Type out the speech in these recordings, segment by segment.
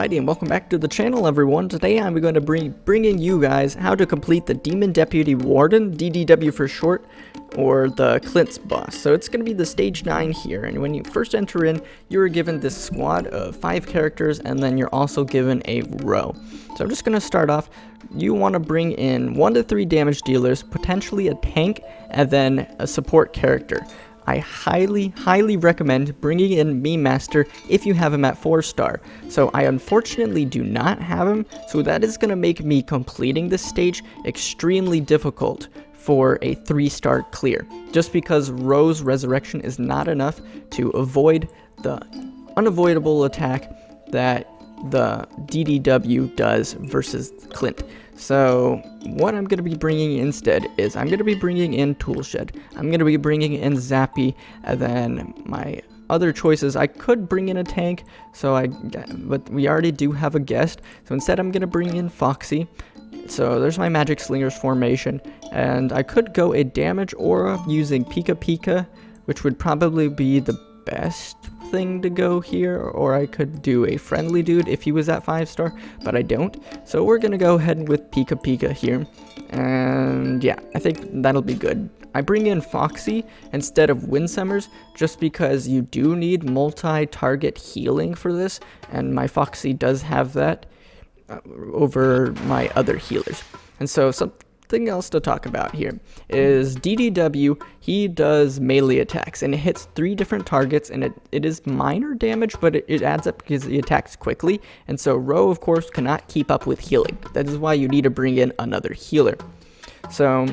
Alrighty, and welcome back to the channel, everyone. Today I'm going to be bringing you guys how to complete the Demon Deputy Warden, DDW for short, or the Clint's boss. So it's going to be the stage 9 here, and when you first enter in, you are given this squad of 5 characters, and then you're also given a row. So I'm just going to start off. You want to bring in 1 to 3 damage dealers, potentially a tank, and then a support character. I highly recommend bringing in Meme Master if you have him at 4-star. So I unfortunately do not have him, so that is going to make me completing this stage extremely difficult for a 3-star clear, just because Rose Resurrection is not enough to avoid the unavoidable attack that the DDW does versus Clint. So what I'm going to be bringing instead is I'm going to be bringing in Toolshed, I'm going to be bringing in Zappy, and then my other choices, I could bring in a tank, but we already do have a guest, so instead I'm going to bring in Foxy. So there's my Magic Slingers formation, and I could go a damage aura using Pika Pika, which would probably be the best thing to go here, or I could do a friendly dude if he was at 5-star, but I don't. So we're gonna go ahead with Pika Pika here, and yeah, I think that'll be good. I bring in Foxy instead of Windsummers just because you do need multi-target healing for this, and my Foxy does have that over my other healers. And so something else to talk about here is DDW. He does melee attacks, and it hits 3 different targets, and it is minor damage, but it adds up because he attacks quickly, and so Ro, of course, cannot keep up with healing. That is why you need to bring in another healer. So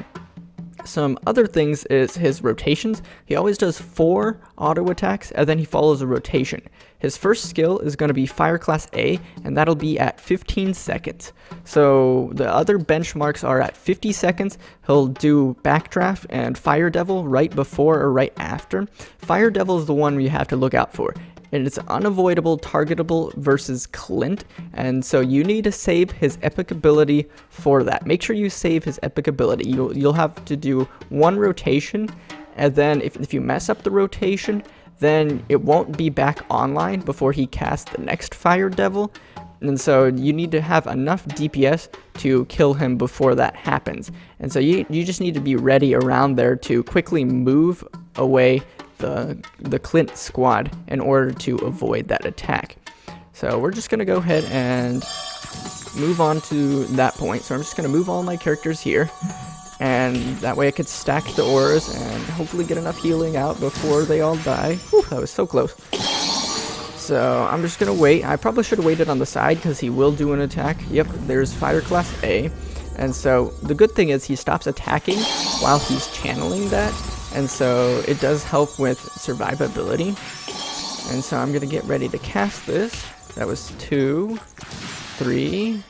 some other things is his rotations. He always does 4 auto attacks, and then he follows a rotation. His first skill is going to be Fire Class A, and that'll be at 15 seconds. So the other benchmarks are at 50 seconds. He'll do Backdraft and Fire Devil right before or right after. Fire Devil is the one you have to look out for, and it's unavoidable targetable versus Clint, and so you need to save his epic ability for that. Make sure you save his epic ability. You'll have to do 1 rotation, and then if you mess up the rotation, then it won't be back online before he casts the next Fire Devil, and so you need to have enough DPS to kill him before that happens. And so you just need to be ready around there to quickly move away the Clint squad in order to avoid that attack. So we're just going to go ahead and move on to that point. So I'm just going to move all my characters here, and that way I could stack the auras and hopefully get enough healing out before they all die. Whew, that was so close. So I'm just going to wait. I probably should have waited on the side because he will do an attack. Yep, there's Fire Class A. And so the good thing is he stops attacking while he's channeling that. And so it does help with survivability. And so I'm going to get ready to cast this. That was 2, 3.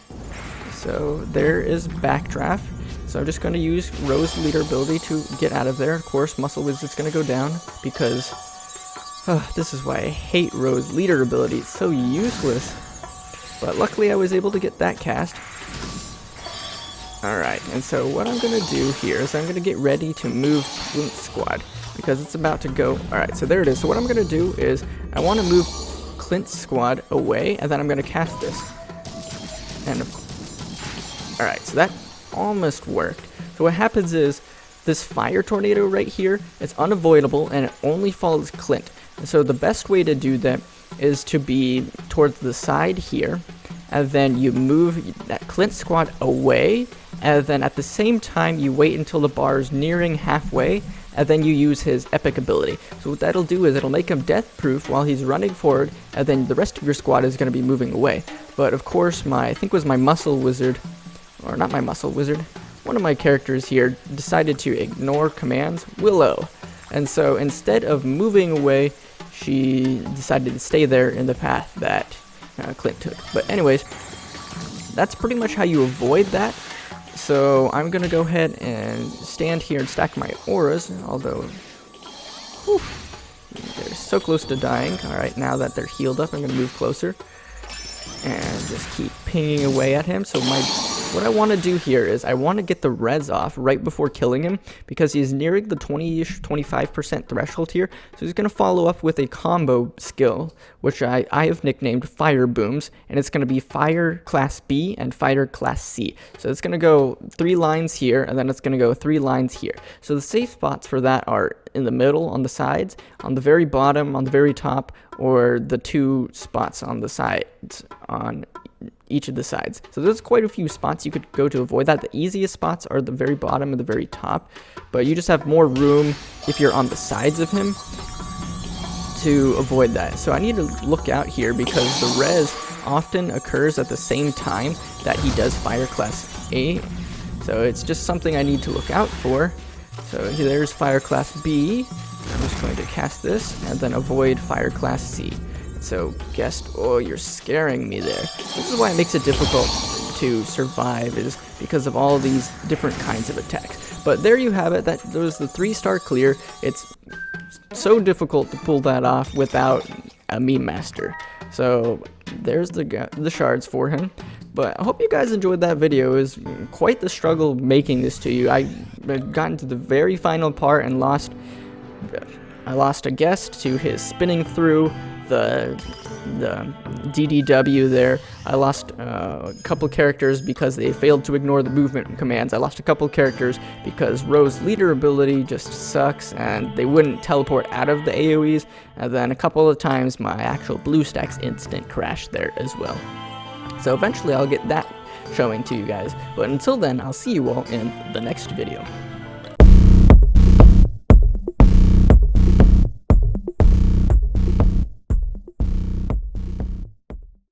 So there is Backdraft. So I'm just going to use Rose Leader ability to get out of there. Of course, Muscle Wizard's going to go down because this is why I hate Rose Leader ability. It's so useless. But luckily I was able to get that cast. Alright, and so what I'm going to do here is I'm going to get ready to move Clint's squad because it's about to go. Alright, so there it is. So what I'm going to do is I want to move Clint's squad away, and then I'm going to cast this. And alright, so that almost worked. So what happens is this fire tornado right here, it's unavoidable, and it only follows Clint. And so the best way to do that is to be towards the side here, and then you move that Clint squad away, and then at the same time you wait until the bar is nearing halfway, and then you use his epic ability. So what that'll do is it'll make him death proof while he's running forward, and then the rest of your squad is going to be moving away. But of course I think it was my Muscle Wizard, or not my Muscle Wizard, one of my characters here decided to ignore commands, Willow. And so instead of moving away, she decided to stay there in the path that Clint took. But anyways, that's pretty much how you avoid that. So I'm gonna go ahead and stand here and stack my auras, although they're so close to dying. Alright, now that they're healed up, I'm gonna move closer and just keep pinging away at him. So my what I want to do here is I want to get the res off right before killing him, because he's nearing the 20-ish, 25% threshold here. So he's going to follow up with a combo skill, which I have nicknamed Fire Booms, and it's going to be Fire Class B and Fire Class C. So it's going to go 3 lines here, and then it's going to go 3 lines here. So the safe spots for that are in the middle, on the sides, on the very bottom, on the very top, or the 2 spots on the sides, on each of the sides. So there's quite a few spots you could go to avoid that. The easiest spots are the very bottom and the very top, but you just have more room if you're on the sides of him to avoid that. So I need to look out here, because the res often occurs at the same time that he does Fire Class A. So it's just something I need to look out for. So there's Fire Class B. I'm just going to cast this and then avoid Fire Class C. So, guest, oh, you're scaring me there. This is why it makes it difficult to survive, is because of all these different kinds of attacks. But there you have it. That was the 3-star clear. It's so difficult to pull that off without a meme master. So there's the shards for him. But I hope you guys enjoyed that video. It was quite the struggle making this to you. I got into the very final part and I lost a guest to his spinning through the DDW there. I lost a couple characters because they failed to ignore the movement commands. I lost a couple characters because Ro's leader ability just sucks and they wouldn't teleport out of the AoEs. And then a couple of times my actual BlueStacks instant crashed there as well. So eventually I'll get that showing to you guys. But until then, I'll see you all in the next video.